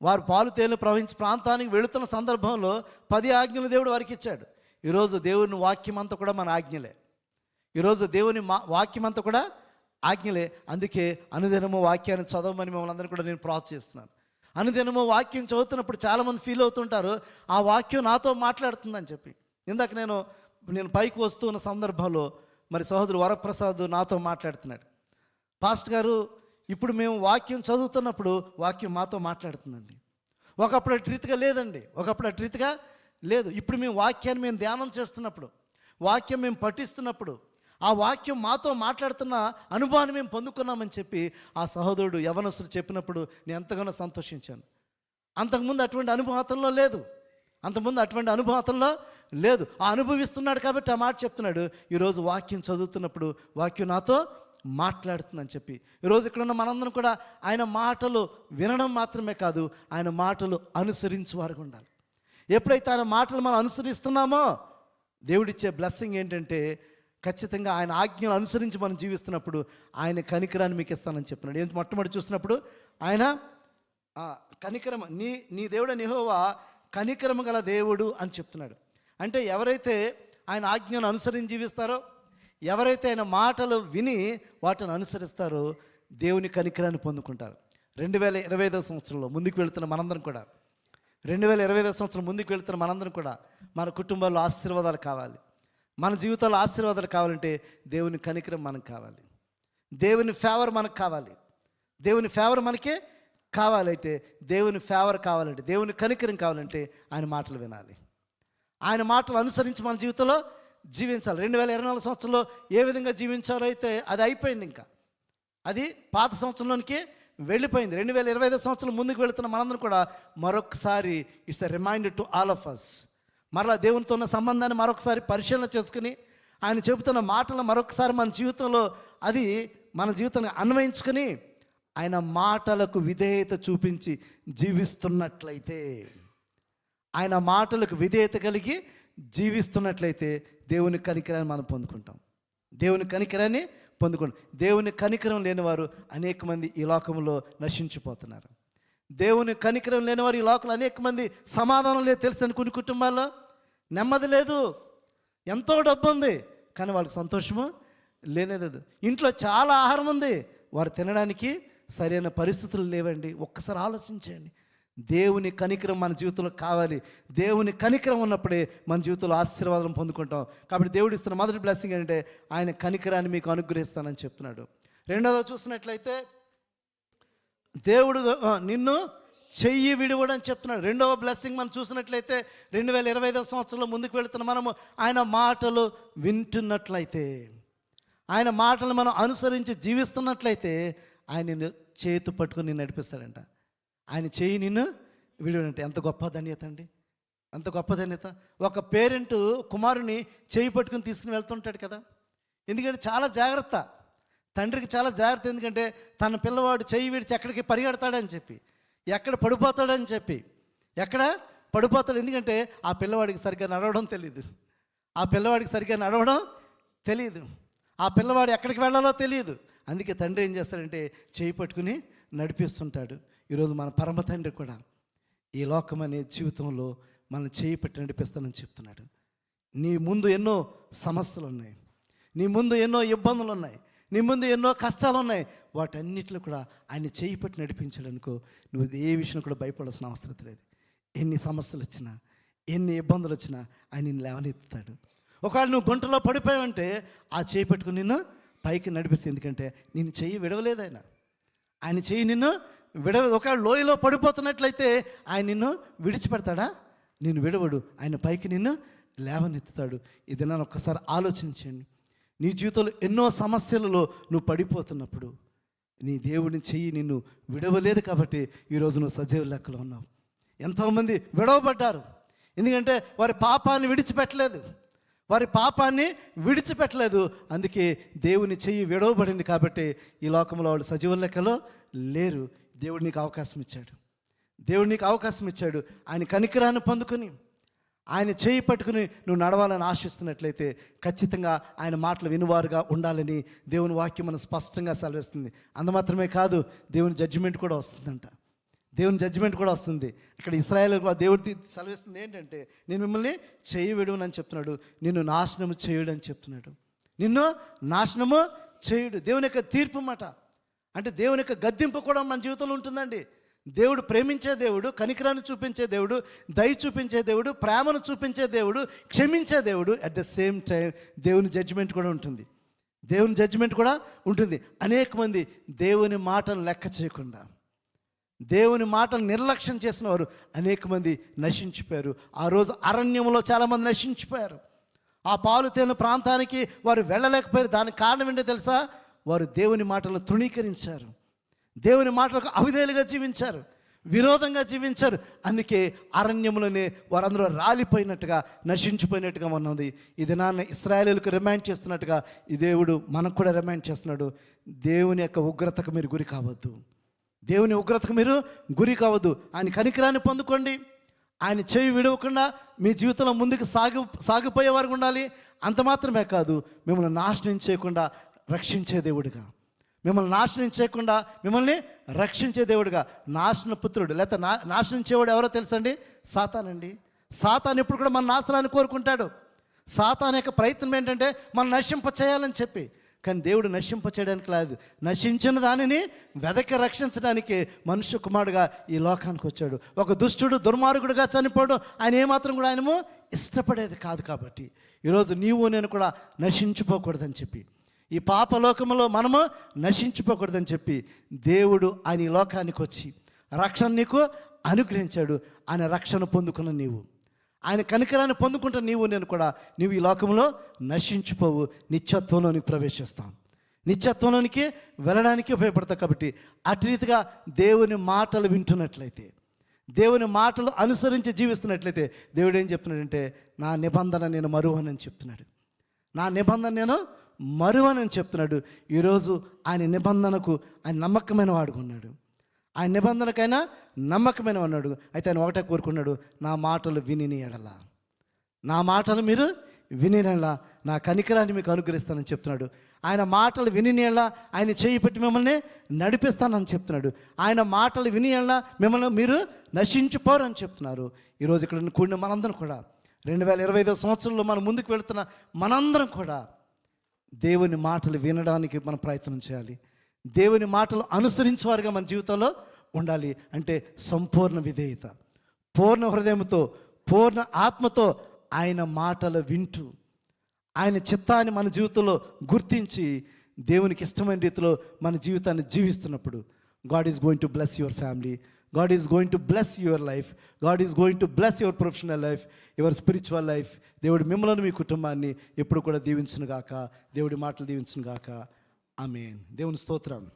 వారు పాలు తేలు ప్రవహించి ప్రాంతానికి వెళుతున్న సందర్భంలో 10 ఆజ్ఞలు దేవుడు వారికి ఇచ్చాడు. ఈరోజు దేవుని వాక్యం అంతా కూడా మన ఆజ్ఞలే. ఈరోజు దేవుని వాక్యం అంతా కూడా ఆజ్ఞలే. అందుకే అనుదినము వాక్యాన్ని చదవమని మిమ్మల్ని అందరూ కూడా నేను ప్రోత్సహిస్తున్నాను. అనుదినము వాక్యం చదువుతున్నప్పుడు చాలామంది ఫీల్ అవుతుంటారు, ఆ వాక్యం నాతో మాట్లాడుతుందని చెప్పి. ఇందాక నేను పైకి వస్తున్న సందర్భంలో మరి సహోదరు వరప్రసాద్ నాతో మాట్లాడుతున్నాడు, పాస్టర్ గారు ఇప్పుడు మేము వాక్యం చదువుతున్నప్పుడు వాక్యం మాతో మాట్లాడుతుందండి. ఒకప్పుడు అటు రీతిగా లేదండి, ఒకప్పుడు అటు రీతిగా లేదు. ఇప్పుడు మేము వాక్యాన్ని మేము ధ్యానం చేస్తున్నప్పుడు, వాక్యం మేము పఠిస్తున్నప్పుడు ఆ వాక్యం మాతో మాట్లాడుతున్న అనుభవాన్ని మేము పొందుకున్నామని చెప్పి ఆ సహోదరుడు యవనస్తుడు చెప్పినప్పుడు నేను ఎంతగానో సంతోషించాను. అంతకుముందు అటువంటి అనుభవాతంలో లేదు, అంతకుముందు అటువంటి అనుభవాతంలో లేదు. ఆ అనుభవిస్తున్నాడు కాబట్టి ఆ మాట చెప్తున్నాడు. ఈరోజు వాక్యం చదువుతున్నప్పుడు వాక్యం నాతో మాట్లాడుతుందని చెప్పి ఈరోజు ఇక్కడ ఉన్న మనందరం కూడా ఆయన మాటలు వినడం మాత్రమే కాదు, ఆయన మాటలు అనుసరించేవారుగా ఉండాలి. ఎప్పుడైతే ఆయన మాటలు మనం అనుసరిస్తున్నామో దేవుడిచ్చే బ్లెస్సింగ్ ఏంటంటే, ఖచ్చితంగా ఆయన ఆజ్ఞలు అనుసరించి మనం జీవిస్తున్నప్పుడు ఆయన కనికరాన్ని మీకు ఇస్తానని చెప్పినాడు. ఏంటి మొట్టమొదటి చూసినప్పుడు ఆయన కనికరం, నీ దేవుడైన యెహోవా కనికరము గల దేవుడు అని చెప్తున్నాడు. అంటే ఎవరైతే ఆయన ఆజ్ఞను అనుసరించి జీవిస్తారో, ఎవరైతే ఆయన మాటలు విని వాటిని అనుసరిస్తారో దేవుని కనికరాన్ని పొందుకుంటారు. 2025 సంవత్సరంలో ముందుకు వెళుతున్న మనందరం కూడా, 2025 సంవత్సరం ముందుకు వెళుతున్న మనందరం కూడా మన కుటుంబాల్లో ఆశీర్వాదాలు కావాలి, మన జీవితాల్లో ఆశీర్వాదాలు కావాలంటే దేవుని కనికరం మనకు కావాలి, దేవుని ఫేవర్ మనకు కావాలి. దేవుని ఫేవర్ మనకి కావాలైతే, దేవుని ఫేవర్ కావాలంటే, దేవుని కనికరం కావాలంటే ఆయన మాటలు వినాలి. ఆయన మాటలు అనుసరించి మన జీవితంలో జీవించాలి. 2024 సంవత్సరంలో ఏ విధంగా జీవించాలో అయితే అది అయిపోయింది, ఇంకా అది పాత సంవత్సరంలోనికి వెళ్ళిపోయింది. 2025 సంవత్సరం ముందుకు వెళుతున్న మనందరం కూడా మరొకసారి it's a reminder to all of us. మరలా దేవునితో ఉన్న సంబంధాన్ని మరొకసారి పరిశీలన చేసుకుని, ఆయన చెబుతున్న మాటలు మరొకసారి మన జీవితంలో అది మన జీవితాన్ని అన్వయించుకొని, ఆయన మాటలకు విధేయత చూపించి జీవిస్తున్నట్లయితే, ఆయన మాటలకు విధేయత కలిగి జీవిస్తున్నట్లయితే దేవుని కనికరాన్ని మనం పొందుకుంటాం. దేవుని కనికరాన్ని పొందుకుంటాం. దేవుని కనికరం లేనివారు అనేక మంది ఈ లోకంలో నశించిపోతున్నారు. దేవుని కనికరం లేనివారు ఈ లోకంలో అనేక మంది సమాధానం లేదు. తెలుసు, కొన్ని కుటుంబాల్లో నెమ్మది లేదు, ఎంతో డబ్బు ఉంది కానీ వాళ్ళకి సంతోషము లేనేలేదు. ఇంట్లో చాలా ఆహారం ఉంది, వారు తినడానికి సరైన పరిస్థితులు లేవండి. ఒక్కసారి ఆలోచించండి. దేవుని కనికరం మన జీవితంలో కావాలి. దేవుని కనికరం ఉన్నప్పుడే మన జీవితంలో ఆశీర్వాదం పొందుకుంటాం. కాబట్టి దేవుడు ఇస్తున్న మొదటి బ్లెస్సింగ్ ఏంటంటే ఆయన కనికరాన్ని మీకు అనుగ్రహిస్తానని చెప్తున్నాడు. రెండవది చూసినట్లయితే దేవుడు నిన్ను చెయ్యి విడువడని చెప్తున్నాడు. రెండవ బ్లెస్సింగ్ మనం చూసినట్లయితే 2025 సంవత్సరంలో ముందుకు వెళుతున్న మనము ఆయన మాటలు వింటున్నట్లయితే, ఆయన మాటలు మనం అనుసరించి జీవిస్తున్నట్లయితే ఆయన నిన్ను చేతు పట్టుకొని నిన్ను నడిపిస్తాడంట. ఆయన చేయి నిన్ను విడువడంటే ఎంత గొప్ప ధన్యత అండి, అంత గొప్ప ధన్యత. ఒక పేరెంట్ కుమారుని చేయి పట్టుకుని తీసుకుని వెళ్తుంటాడు కదా, ఎందుకంటే చాలా జాగ్రత్త, తండ్రికి చాలా జాగ్రత్త. ఎందుకంటే తన పిల్లవాడు చేయి విడిచి ఎక్కడికి పరిగెడతాడని చెప్పి, ఎక్కడ పడిపోతాడని చెప్పి, ఎక్కడ పడిపోతాడు. ఎందుకంటే ఆ పిల్లవాడికి సరిగ్గా నడవడం తెలియదు, ఆ పిల్లవాడికి సరిగ్గా నడవడం తెలియదు, ఆ పిల్లవాడు ఎక్కడికి వెళ్ళాలో తెలియదు. అందుకే తండ్రి ఏం చేస్తాడంటే చేయి పట్టుకుని నడిపిస్తుంటాడు. ఈరోజు మన పరమ తండ్రి కూడా ఈ లోకం అనే జీవితంలో మనం చేయి పెట్టి నడిపిస్తానని చెప్తున్నాడు. నీ ముందు ఎన్నో సమస్యలు ఉన్నాయి, నీ ముందు ఎన్నో ఇబ్బందులు ఉన్నాయి, నీ ముందు ఎన్నో కష్టాలు ఉన్నాయి. వాటన్నిటిలో కూడా ఆయన చేయి పెట్టి నడిపించాడు అనుకో, నువ్వు ఏ విషయం కూడా భయపడాల్సిన అవసరం లేదు. ఎన్ని సమస్యలు వచ్చినా, ఎన్ని ఇబ్బందులు వచ్చినా ఆయన నిన్ను లేవనెత్తుతాడు. ఒకవేళ నువ్వు గుంటలో పడిపోయావంటే ఆ చేయి పెట్టుకుని నిన్ను పైకి నడిపిస్తుంది. ఎందుకంటే నేను చెయ్యి విడవలేదు, ఆయన చెయ్యి నిన్ను విడవదు. ఒకవేళ లోయలో పడిపోతున్నట్లయితే ఆయన నిన్ను విడిచిపెడతాడా? నిన్ను విడవడు, ఆయన పైకి నిన్ను లేవనెత్తుతాడు. ఇది నన్ను ఒక్కసారి ఆలోచించండి. నీ జీవితంలో ఎన్నో సమస్యలలో నువ్వు పడిపోతున్నప్పుడు నీ దేవుని చెయ్యి నిన్ను విడవలేదు కాబట్టి ఈరోజు నువ్వు సజీవ లెక్కలో ఉన్నావు. ఎంతోమంది విడవబడ్డారు, ఎందుకంటే వారి పాపాన్ని విడిచిపెట్టలేదు, వారి పాపాన్ని విడిచిపెట్టలేదు. అందుకే దేవుని చెయ్యి విడవబడింది కాబట్టి ఈ లోకంలో వాళ్ళు సజీవ లెక్కలో లేరు. దేవుడు నీకు అవకాశం ఇచ్చాడు, దేవుడు నీకు అవకాశం ఇచ్చాడు. ఆయన కనికరాన్ని పొందుకొని ఆయన చేయి పట్టుకుని నువ్వు నడవాలని ఆశిస్తున్నట్లయితే ఖచ్చితంగా ఆయన మాటలు వినువారుగా ఉండాలని దేవుని వాక్యం మనం స్పష్టంగా సెలవిస్తుంది. అంత మాత్రమే కాదు, దేవుని జడ్జిమెంట్ కూడా వస్తుందంట. దేవుని జడ్జిమెంట్ కూడా వస్తుంది. ఇక్కడ ఇశ్రాయేలు దేవుడి సెలవిస్తుంది ఏంటంటే, నేను మిమ్మల్ని చేయి విడువనని చెప్తున్నాడు, నిన్ను నాశనము చేయుడు అని చెప్తున్నాడు. నిన్ను నాశనము చేయుడు దేవుని యొక్క తీర్పు మాట. అంటే దేవుని యొక్క గద్దింపు కూడా మన జీవితంలో ఉంటుందండి. దేవుడు ప్రేమించే దేవుడు, కనికరాన్ని చూపించే దేవుడు, దయ చూపించే దేవుడు, ప్రేమను చూపించే దేవుడు, క్షమించే దేవుడు. అట్ ద సేమ్ టైం దేవుని జడ్జిమెంట్ కూడా ఉంటుంది, దేవుని జడ్జిమెంట్ కూడా ఉంటుంది. అనేక మంది దేవుని మాటలు లెక్క చేయకుండా, దేవుని మాటలు నిర్లక్ష్యం చేసిన వారు అనేక మంది నశించిపోయారు. ఆ రోజు అరణ్యంలో చాలామంది నశించిపోయారు. ఆ పాలు తేలిన ప్రాంతానికి వారు వెళ్ళలేకపోయారు. దానికి కారణం ఏంటో తెలుసా? వారు దేవుని మాటలను తృణీకరించారు, దేవుని మాటలకు అవిధేయులుగా జీవించారు, విరోధంగా జీవించారు. అందుకే అరణ్యంలోనే వారందరూ రాలిపోయినట్టుగా, నశించిపోయినట్టుగా ఉన్నది. ఇది నాన్న ఇశ్రాయేలులకు రిమైండ్ చేస్తున్నట్టుగా ఈ దేవుడు మనకు కూడా రిమైండ్ చేస్తున్నాడు. దేవుని యొక్క ఉగ్రతకు మీరు గురి కావద్దు, దేవుని ఉగ్రతకు మీరు గురి కావద్దు. ఆయన కనికరాన్ని పొందుకోండి. ఆయన చేయి విడవకుండా మీ జీవితంలో ముందుకు సాగిపోయే వారు ఉండాలి. అంత మాత్రమే కాదు, మిమ్మల్ని నాశనం చేయకుండా రక్షించే దేవుడిగా, మిమ్మల్ని నాశనం చేయకుండా మిమ్మల్ని రక్షించే దేవుడిగా. నాశన పుత్రుడు లేకపోతే నాశనం చేయవాడు ఎవరో తెలుసండి? సాతానండి. సాతాను ఎప్పుడు కూడా మన నాశనాన్ని కోరుకుంటాడు. సాతాను యొక్క ప్రయత్నం ఏంటంటే మనం నశింప చేయాలని చెప్పి, కానీ దేవుడు నశింప చేయడానికి లేదు, నశించిన దానిని వెదకి రక్షించడానికి మనుష్య కుమారుడుగా ఈ లోకానికి వచ్చాడు. ఒక దుష్టుడు దుర్మార్గుడుగా చనిపోవడం ఆయన ఏమాత్రం కూడా ఆయనము ఇష్టపడేది కాదు. కాబట్టి ఈరోజు నీవు నేను కూడా నశించిపోకూడదని చెప్పి, ఈ పాపలోకంలో మనము నశించిపోకూడదని చెప్పి దేవుడు ఆయన ఈ లోకానికి వచ్చి రక్షణ నీకు అనుగ్రహించాడు. ఆయన రక్షణ పొందుకున్న నీవు, ఆయన కనికరాన్ని పొందుకుంటున్న నేను కూడా నీవు ఈ లోకంలో నశించిపోవు, నిత్యత్వంలోనికి ప్రవేశిస్తాం. నిత్యత్వంలోనికి వెళ్ళడానికి ఉపయోగపడతావు. కాబట్టి అటు రీతిగా దేవుని మాటలు వింటున్నట్లయితే, దేవుని మాటలు అనుసరించి జీవిస్తున్నట్లయితే దేవుడు ఏం చెప్తున్నాడంటే, నా నిబంధన నేను మరువనని చెప్తున్నాడు. నా నిబంధన నేను మరువనని చెప్తున్నాడు. ఈరోజు ఆయన నిబంధనకు ఆయన నమ్మకమైన వాడుగా ఉన్నాడు. ఆయన నిబంధనకైనా నమ్మకమైన ఉన్నాడు. అయితే ఆయన ఒకటే కోరుకున్నాడు, నా మాటలు విని ఎడల, నా మాటలు మీరు విని ఎడల నా కనికరాన్ని మీకు అనుగ్రహిస్తానని చెప్తున్నాడు. ఆయన మాటలు విని ఎడల ఆయన చేయి పెట్టి మిమ్మల్ని నడిపిస్తానని చెప్తున్నాడు. ఆయన మాటలు విని ఎడల మిమ్మల్ని మీరు నశించిపోరని చెప్తున్నారు. ఈరోజు ఇక్కడ కూడిన మనందరం కూడా 2025 సంవత్సరంలో మనం ముందుకు వెళుతున్న మనందరం కూడా దేవుని మాటలు వినడానికి మనం ప్రయత్నం చేయాలి. దేవుని మాటలు అనుసరించేవారుగా మన జీవితంలో ఉండాలి. అంటే సంపూర్ణ విధేయత, పూర్ణ హృదయంతో, పూర్ణ ఆత్మతో ఆయన మాటలు వింటూ ఆయన చిత్తాన్ని మన జీవితంలో గుర్తించి దేవునికి ఇష్టమైన రీతిలో మన జీవితాన్ని జీవిస్తున్నప్పుడు God is going to bless your family, God is going to bless your life, God is going to bless your professional life, your spiritual life. దేవుడు మిమ్మల్ని, మీ కుటుంబాన్ని ఎప్పుడు కూడా దీవించును గాక. దేవుడి మాటలు దీవించును గాక. ఆమేన్. దేవుని స్తోత్రం.